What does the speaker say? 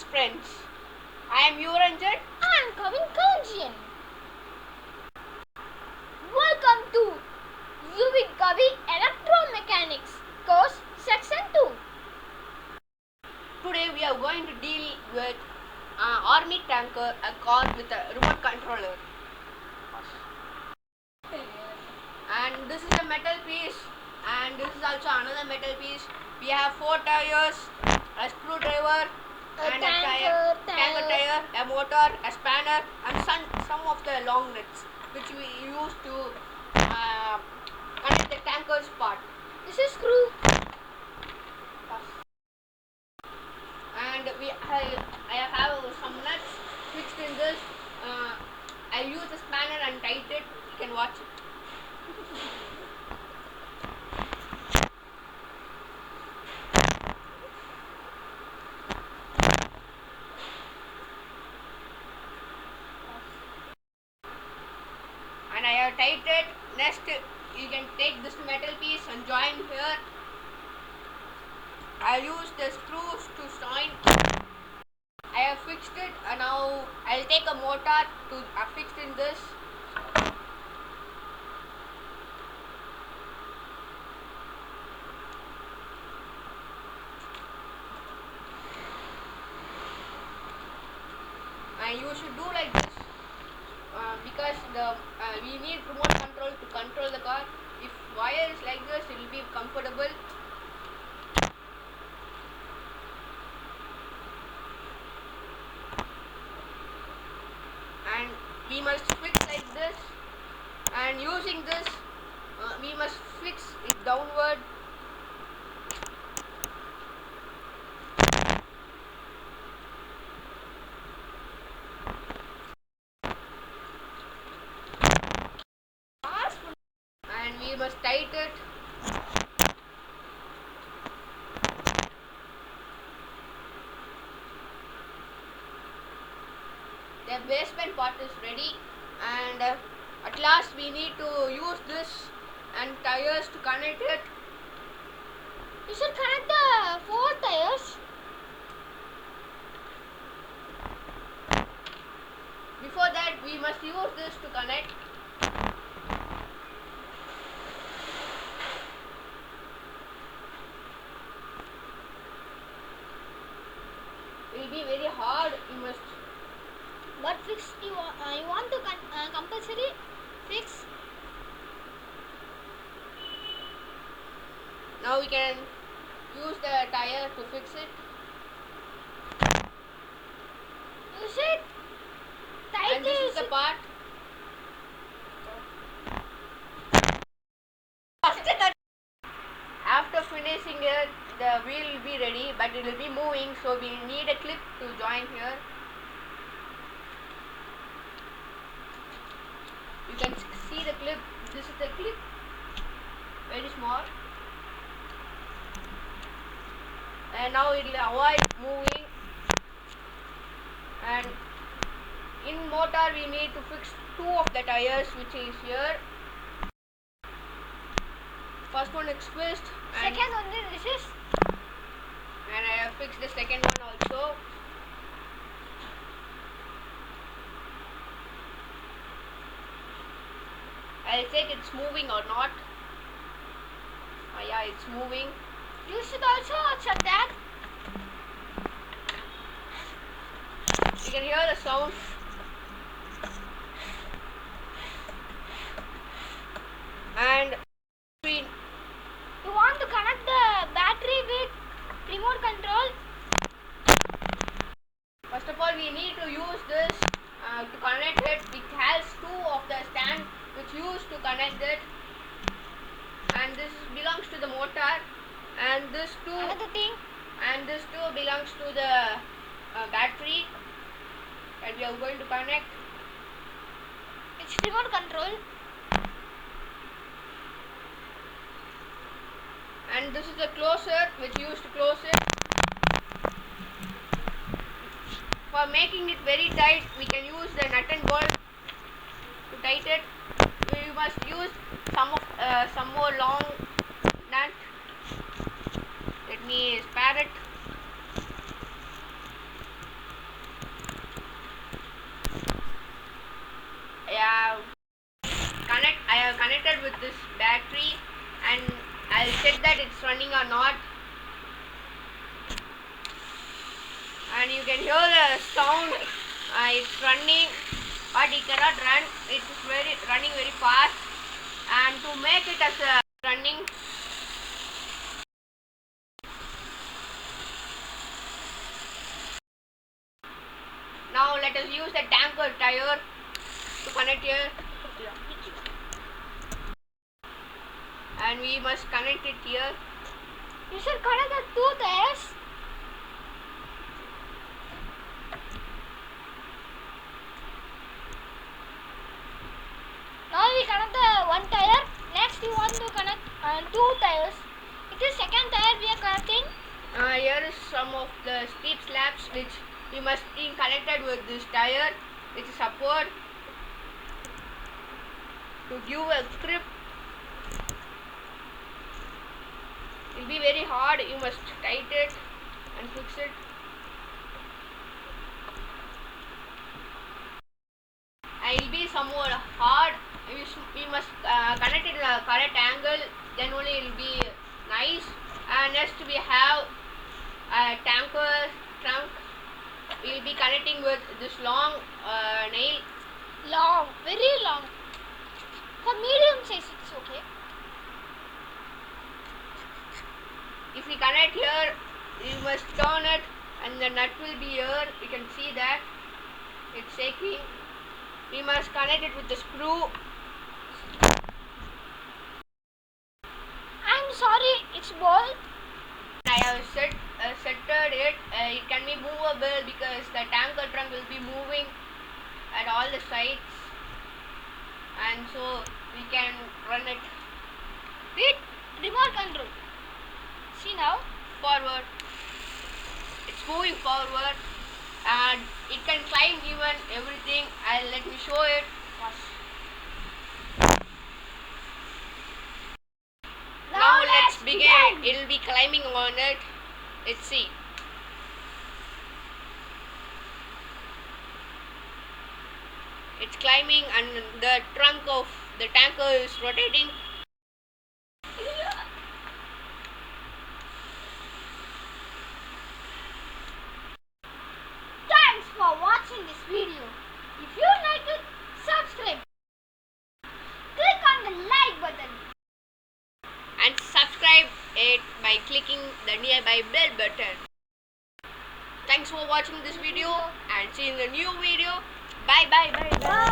Greetings friends, I am Yuvaranjan and Kavin Kalanjian. Welcome to Yuvaranjan Electromechanics course section 2. Today we are going to deal with army tanker, a car with a remote controller. And this is a metal piece, and this is also another metal piece. We have 4 tires, a screwdriver, and a tanker tire, a motor, a spanner, and some of the long nuts which we use to connect the tanker's part. This is screw. And I have some nuts fixed in this. I use a spanner and tight it. You can watch it. And I have tied it. Next, you can take this metal piece and join here. I'll use the screws to join. I have fixed it, and now I'll take a motor to fix in this. And you should do like this because we need remote control to control the car. If wire is like this, it will be comfortable. And we must fix like this, and using this we must fix it downward. And we must tight it. The basement part is ready, and at last we need to use this and tires to connect it. You should connect the 4 tires. Before that, we must use this to connect. It will be very hard. You must. What fix you want to compulsory fix? Now we can use the tire to fix it. You should tight And this is the part. After finishing it, the wheel will be ready, but it will be moving, so we need a clip to join here. You can see the clip. This is the clip, very small, and now it will avoid moving. And in motor we need to fix 2 of the tires, which is here. First one is fixed, and second one this is. And I have fixed the second one also. I'll check it's moving or not. Oh yeah, it's moving. You should also check that. You can hear the sound. And You want to connect the battery with remote control. first of all, we need to use this to connect it. It has 2 of the stand which used to connect it, and this belongs to the motor, and this 2 Another thing. and this 2 belongs to the battery that we are going to connect. It's remote control. And this is the closer which used to close it. For making it very tight, we can use the nut and bolt to tight it. We must use some more long nut. Let me spare it. and you can hear the sound. It's running, but it cannot run. It's running very fast. And to make it as a running, now let us use the tanker tire to connect here, and we must connect it here. You should connect the two tires. Now we connect the one tire. Next you want to connect two tires. It is second tire we are connecting. Here is some of the steep slabs which we must be connected with this tire, which is support to give a grip. It will be very hard. You must tighten it and fix it. And it will be somewhat hard. We must connect it in the correct angle. Then only it will be nice. And next we have a tanker trunk. We will be connecting with this long nail. Long, very long. For medium size it's okay. If we connect here, you must turn it and the nut will be here. You can see that it's shaking. We must connect it with the screw. I'm sorry, it's ball. I have centered it. It can be movable because the tanker trunk will be moving at all the sides, and so we can run it With remote control. See now? forward. It's moving forward, and it can climb even everything. Let me show it first. Now let's begin. It will be climbing on it. Let's see. It's climbing and the trunk of the tanker is rotating. Thanks for watching this video. If you like it, subscribe. Click on the like button. And subscribe it by clicking the nearby bell button. Thanks for watching this video and see you in the new video. Bye bye bye bye.